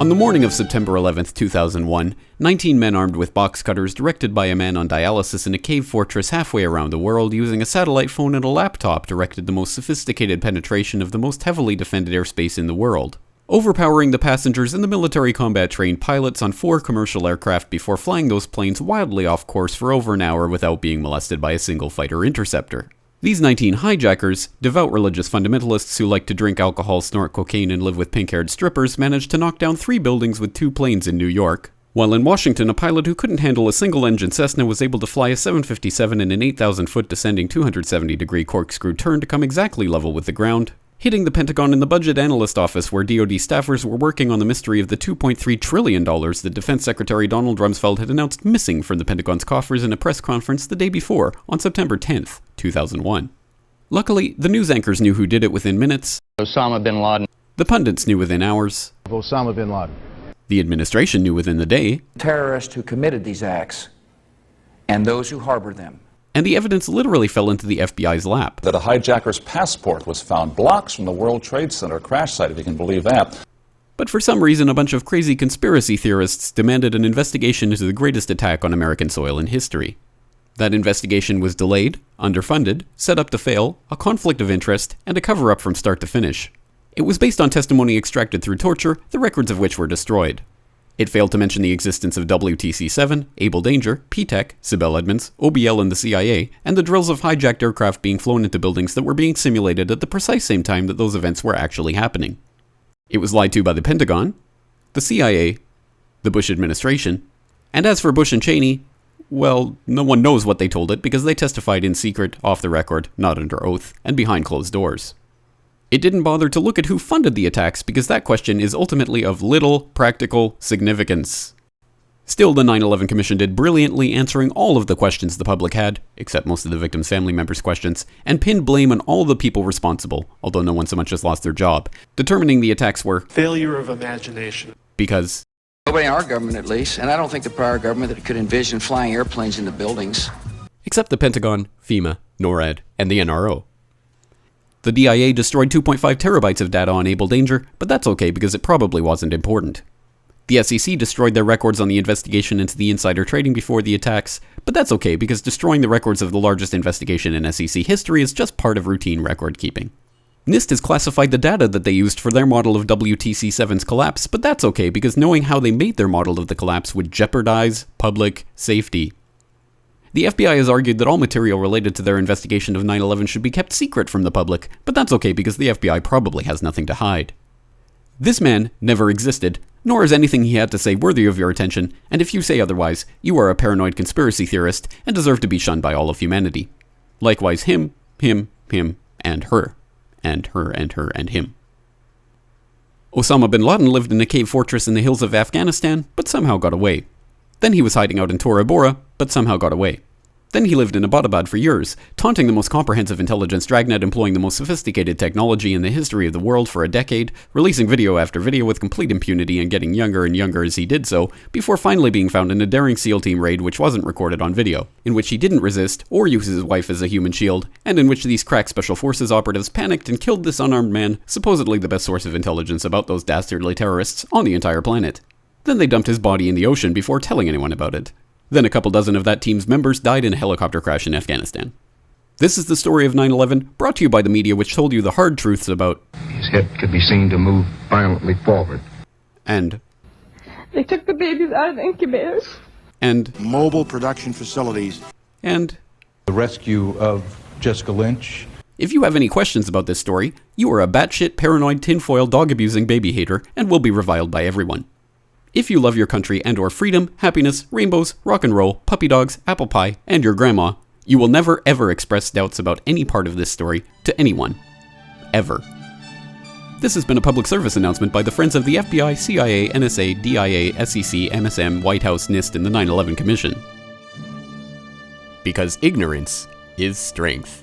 On the morning of September 11, 2001, 19 men armed with box cutters directed by a man on dialysis in a cave fortress halfway around the world using a satellite phone and a laptop directed the most sophisticated penetration of the most heavily defended airspace in the world, overpowering the passengers and the military combat-trained pilots on 4 commercial aircraft before flying those planes wildly off course for over an hour without being molested by a single fighter interceptor. These 19 hijackers, devout religious fundamentalists who like to drink alcohol, snort cocaine, and live with pink-haired strippers, managed to knock down 3 buildings with 2 planes in New York. While in Washington, a pilot who couldn't handle a single-engine Cessna was able to fly a 757 in an 8,000-foot descending 270-degree corkscrew turn to come exactly level with the ground, hitting the Pentagon in the Budget Analyst Office where DoD staffers were working on the mystery of the $2.3 trillion that Defense Secretary Donald Rumsfeld had announced missing from the Pentagon's coffers in a press conference the day before, on September 10th, 2001. Luckily, the news anchors knew who did it within minutes. Osama bin Laden. The pundits knew within hours. Osama bin Laden. The administration knew within the day. Terrorists who committed these acts and those who harbor them. And the evidence literally fell into the FBI's lap. That a hijacker's passport was found blocks from the World Trade Center crash site, if you can believe that. But for some reason, a bunch of crazy conspiracy theorists demanded an investigation into the greatest attack on American soil in history. That investigation was delayed, underfunded, set up to fail, a conflict of interest, and a cover-up from start to finish. It was based on testimony extracted through torture, the records of which were destroyed. It failed to mention the existence of WTC-7, Able Danger, P-TECH, Sibel Edmonds, OBL and the CIA, and the drills of hijacked aircraft being flown into buildings that were being simulated at the precise same time that those events were actually happening. It was lied to by the Pentagon, the CIA, the Bush administration, and as for Bush and Cheney, well, no one knows what they told it because they testified in secret, off the record, not under oath, and behind closed doors. It didn't bother to look at who funded the attacks because that question is ultimately of little practical significance. Still, the 9/11 Commission did brilliantly answering all of the questions the public had, except most of the victims' family members' questions, and pinned blame on all the people responsible, although no one so much as lost their job, determining the attacks were failure of imagination. Because Nobody in our government, at least, and I don't think the prior government that could envision flying airplanes into buildings. Except the Pentagon, FEMA, NORAD, and the NRO. The DIA destroyed 2.5 terabytes of data on Able Danger, but that's okay because it probably wasn't important. The SEC destroyed their records on the investigation into the insider trading before the attacks, but that's okay because destroying the records of the largest investigation in SEC history is just part of routine record keeping. NIST has classified the data that they used for their model of WTC-7's collapse, but that's okay because knowing how they made their model of the collapse would jeopardize public safety. The FBI has argued that all material related to their investigation of 9/11 should be kept secret from the public, but that's okay because the FBI probably has nothing to hide. This man never existed, nor is anything he had to say worthy of your attention, and if you say otherwise, you are a paranoid conspiracy theorist and deserve to be shunned by all of humanity. Likewise him, and her. And her, and her, and him. Osama bin Laden lived in a cave fortress in the hills of Afghanistan, but somehow got away. Then he was hiding out in Tora Bora, but somehow got away. Then he lived in Abbottabad for years, taunting the most comprehensive intelligence dragnet employing the most sophisticated technology in the history of the world for a decade, releasing video after video with complete impunity and getting younger and younger as he did so, before finally being found in a daring SEAL team raid which wasn't recorded on video, in which he didn't resist or use his wife as a human shield, and in which these crack special forces operatives panicked and killed this unarmed man, supposedly the best source of intelligence about those dastardly terrorists on the entire planet. Then they dumped his body in the ocean before telling anyone about it. Then a couple dozen of that team's members died in a helicopter crash in Afghanistan. This is the story of 9/11, brought to you by the media which told you the hard truths about his head could be seen to move violently forward. And they took the babies out of the incubators. And mobile production facilities. And the rescue of Jessica Lynch. If you have any questions about this story, you are a batshit paranoid tinfoil dog-abusing baby hater and will be reviled by everyone. If you love your country and or freedom, happiness, rainbows, rock and roll, puppy dogs, apple pie, and your grandma, you will never ever express doubts about any part of this story to anyone. Ever. This has been a public service announcement by the Friends of the FBI, CIA, NSA, DIA, SEC, MSM, White House, NIST, and the 9/11 Commission. Because ignorance is strength.